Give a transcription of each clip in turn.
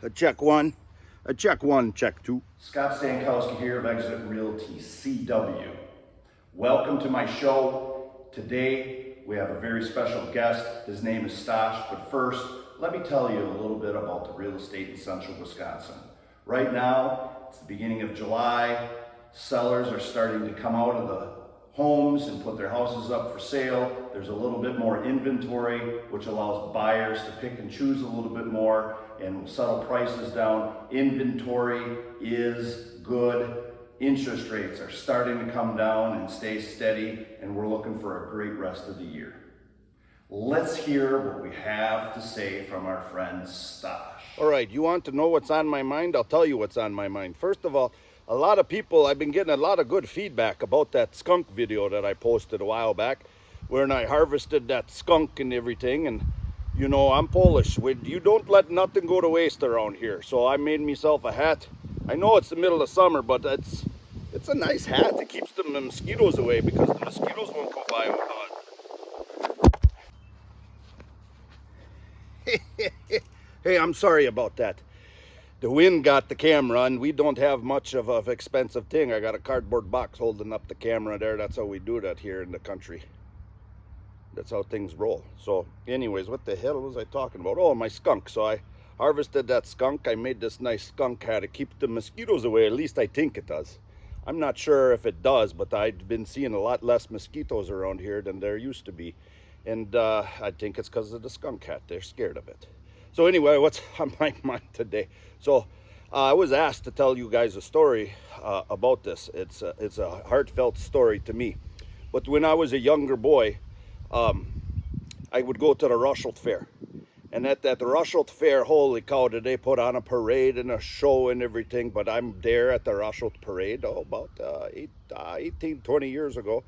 A check one, check two. Scott Stankowski here of Exit Realty CW. Welcome to my show. Today we have a very special guest. His name is Stosh, but first let me tell you a little bit about the real estate in central Wisconsin. Right now, it's the beginning of July. Sellers are starting to come out of the homes and put their houses up for sale. There's a little bit more inventory, which allows buyers to pick and choose a little bit more and settle prices down. Inventory is good. Interest rates are starting to come down and stay steady, and we're looking for a great rest of the year. Let's hear what we have to say from our friend Stosh. All right, you want to know what's on my mind? I'll tell you what's on my mind. First of all, a lot of people, I've been getting a lot of good feedback about that skunk video that I posted a while back, when I harvested that skunk and everything. And you know, I'm Polish. You don't let nothing go to waste around here. So I made myself a hat. I know it's the middle of summer, but it's a nice hat. It keeps the mosquitoes away, because the mosquitoes won't go by without. Hey, I'm sorry about that. The wind got the camera, and we don't have much of an expensive thing. I got a cardboard box holding up the camera there. That's how we do that here in the country. That's how things roll. So anyways, what the hell was I talking about? Oh, my skunk. So I harvested that skunk. I made this nice skunk hat to keep the mosquitoes away. At least I think it does. I'm not sure if it does, but I've been seeing a lot less mosquitoes around here than there used to be. And I think it's because of the skunk hat. They're scared of it. So anyway, what's on my mind today? So I was asked to tell you guys a story about this. It's a heartfelt story to me. But when I was a younger boy, I would go to the Rushelt Fair. And at that Rushelt Fair, holy cow, did they put on a parade and a show and everything. But I'm there at the Rushelt Parade, about 18, 20 years ago.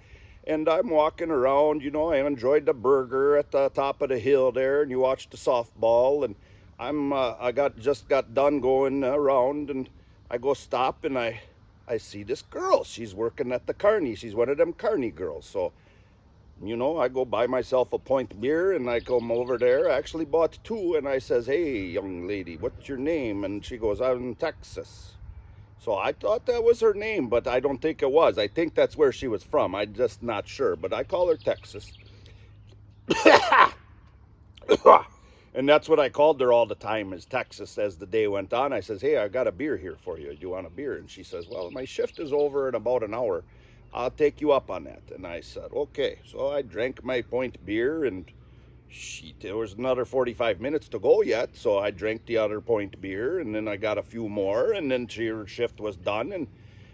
And I'm walking around, you know, I enjoyed the burger at the top of the hill there, and you watch the softball, and I just got done going around, and I go stop, and I see this girl. She's working at the Carney. She's one of them Carney girls. So, you know, I go buy myself a pint beer, and I come over there. I actually bought two, and I says, "Hey, young lady, what's your name?" And she goes, "I'm in Texas." So I thought that was her name, but I don't think it was. I think that's where she was from. I'm just not sure, but I call her Texas. And that's what I called her all the time, is Texas. As the day went on, I says, "Hey, I got a beer here for you. Do you want a beer?" And she says, "Well, my shift is over in about an hour. I'll take you up on that." And I said, "Okay." So I drank my pint beer, and there was another 45 minutes to go yet, so I drank the other pint beer, and then I got a few more, and then her shift was done, and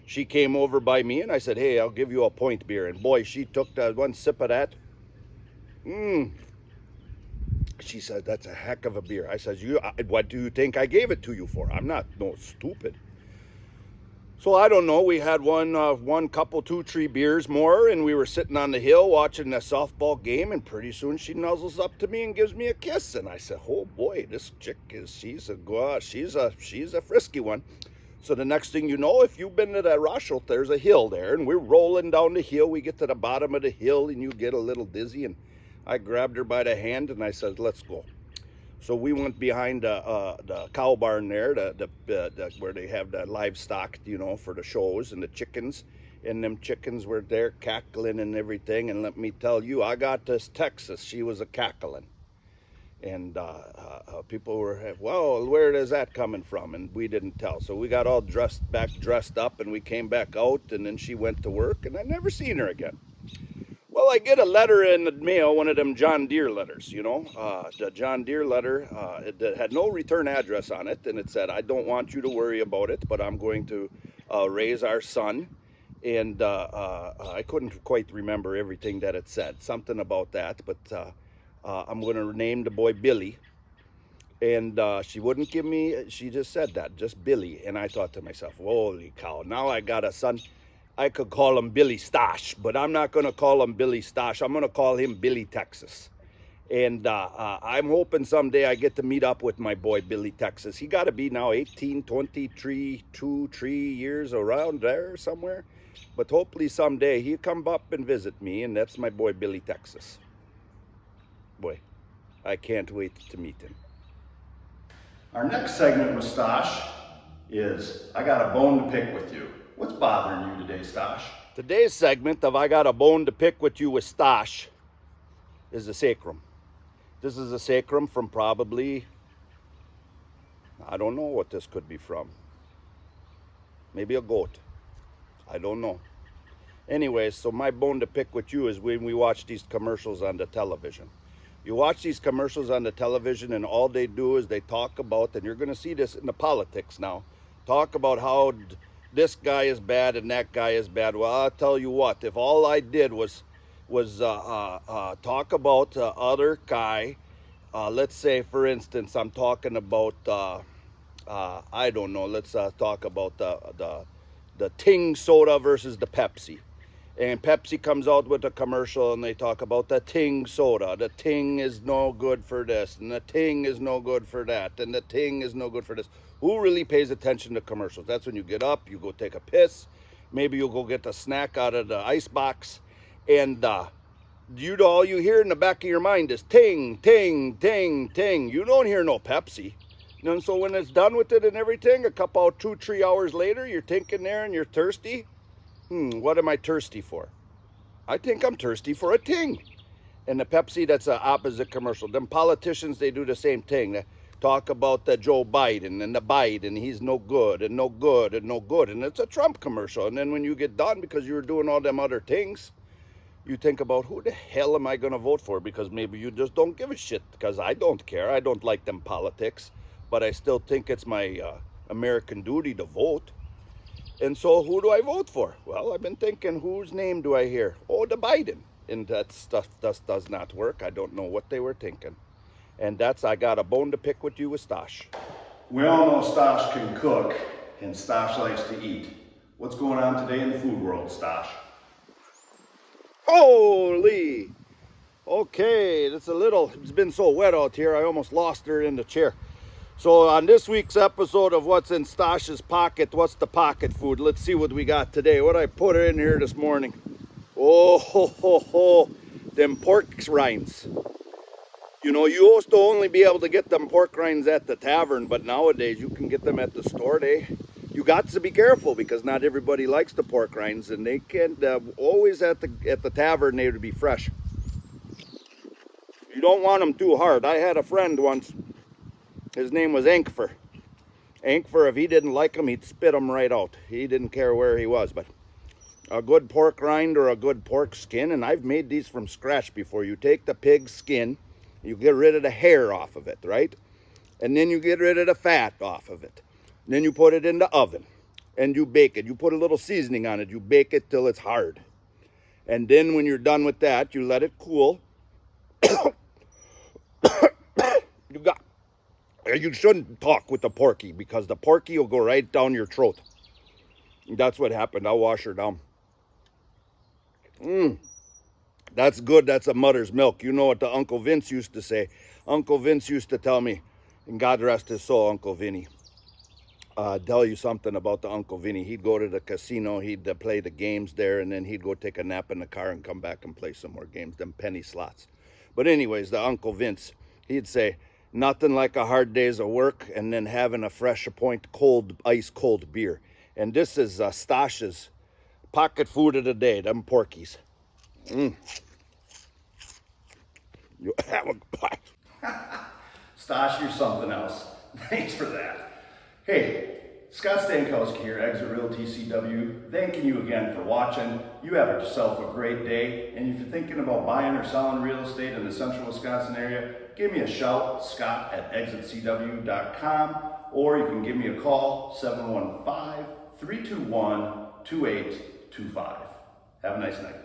she came over by me, and I said, "Hey, I'll give you a pint beer." And boy, she took that one sip of that. She said, "That's a heck of a beer." I said, "What do you think I gave it to you for? I'm not no stupid." So I don't know, we had one couple, 2, 3 beers more, and we were sitting on the hill watching the softball game, and pretty soon she nuzzles up to me and gives me a kiss. And I said, "Oh boy, this chick she's a frisky one." So the next thing you know, if you've been to that Rushelt, there's a hill there, and we're rolling down the hill. We get to the bottom of the hill, and you get a little dizzy, and I grabbed her by the hand, and I said, "Let's go." So we went behind the cow barn there, where they have the livestock, you know, for the shows, and the chickens. And them chickens were there cackling and everything. And let me tell you, I got this Texas. She was a cackling. And people were, "Well, where is that coming from?" And we didn't tell. So we got all dressed up, and we came back out. And then she went to work, and I never seen her again. Well, I get a letter in the mail, one of them John Deere letters, you know. The John Deere letter, it had no return address on it, and it said, "I don't want you to worry about it, but I'm going to raise our son." And I couldn't quite remember everything that it said, something about that, but I'm going to name the boy Billy. And she wouldn't give me, she just said that, just Billy. And I thought to myself, holy cow, now I got a son. I could call him Billy Stosh, but I'm not going to call him Billy Stosh. I'm going to call him Billy Texas. And I'm hoping someday I get to meet up with my boy Billy Texas. He got to be now 18, 23, 2, 3 years around there somewhere. But hopefully someday he'll come up and visit me, and that's my boy Billy Texas. Boy, I can't wait to meet him. Our next segment with Stosh is I got a bone to pick with you. What's bothering you today, Stosh? Today's segment of I Got a Bone to Pick with You with Stosh is the sacrum. This is a sacrum from probably, I don't know what this could be from. Maybe a goat. I don't know. Anyways, so my bone to pick with you is when we watch these commercials on the television. You watch these commercials on the television and all they do is they talk about, and you're going to see this in the politics now, talk about how this guy is bad and that guy is bad. Well, I'll tell you what, if all I did was talk about the other guy, let's say, for instance, I'm talking about, I don't know, let's talk about the Ting soda versus the Pepsi. And Pepsi comes out with a commercial and they talk about the Ting soda. The Ting is no good for this, and the Ting is no good for that, and the Ting is no good for this. Who really pays attention to commercials? That's when you get up, you go take a piss, maybe you'll go get a snack out of the ice box, and all you hear in the back of your mind is Ting, Ting, Ting, Ting. You don't hear no Pepsi. And so when it's done with it and everything, a couple, 2-3 hours later, you're thinking there and you're thirsty. What am I thirsty for? I think I'm thirsty for a Ting. And the Pepsi, that's the opposite commercial. Them politicians, they do the same thing. They talk about the Joe Biden and the Biden, he's no good and no good and no good. And it's a Trump commercial. And then when you get done, because you were doing all them other things, you think about who the hell am I going to vote for? Because maybe you just don't give a shit. Because I don't care. I don't like them politics. But I still think it's my American duty to vote. And so who do I vote for? Well, I've been thinking, whose name do I hear? Oh, the Biden. And that stuff does not work. I don't know what they were thinking. And that's I Got a Bone to Pick with You with Stosh. We all know Stosh can cook, and Stosh likes to eat. What's going on today in the food world, Stosh? Holy! Okay, it's been so wet out here, I almost lost her in the chair. So on this week's episode of What's in Stosh's Pocket, what's the pocket food? Let's see what we got today. What I put in here this morning. Oh, ho, ho, ho. Them pork rinds. You know, you used to only be able to get them pork rinds at the tavern, but nowadays you can get them at the store. You got to be careful because not everybody likes the pork rinds, and they can't always at the tavern they would be fresh. You don't want them too hard. I had a friend once. His name was Ankfer. Ankfer, if he didn't like him, he'd spit him right out. He didn't care where he was. But a good pork rind or a good pork skin, and I've made these from scratch before. You take the pig skin, you get rid of the hair off of it, right? And then you get rid of the fat off of it. And then you put it in the oven, and you bake it. You put a little seasoning on it. You bake it till it's hard. And then when you're done with that, you let it cool. You shouldn't talk with the porky because the porky will go right down your throat. That's what happened. I'll wash her down. That's good. That's a mother's milk. You know what the Uncle Vince used to say. Uncle Vince used to tell me, and God rest his soul, Uncle Vinny. Tell you something about the Uncle Vinny. He'd go to the casino, he'd play the games there, and then he'd go take a nap in the car and come back and play some more games, them penny slots. But anyways, the Uncle Vince, he'd say, nothing like a hard day's of work and then having a fresh point cold, ice cold beer. And this is Stosh's pocket food of the day, them porkies. You have a bite. Stosh, you're something else. Thanks for that. Hey, Scott Stankowski here, Exit Realty CW, thanking you again for watching. You have yourself a great day. And if you're thinking about buying or selling real estate in the central Wisconsin area, give me a shout, scott@exitcw.com, or you can give me a call, 715-321-2825. Have a nice night.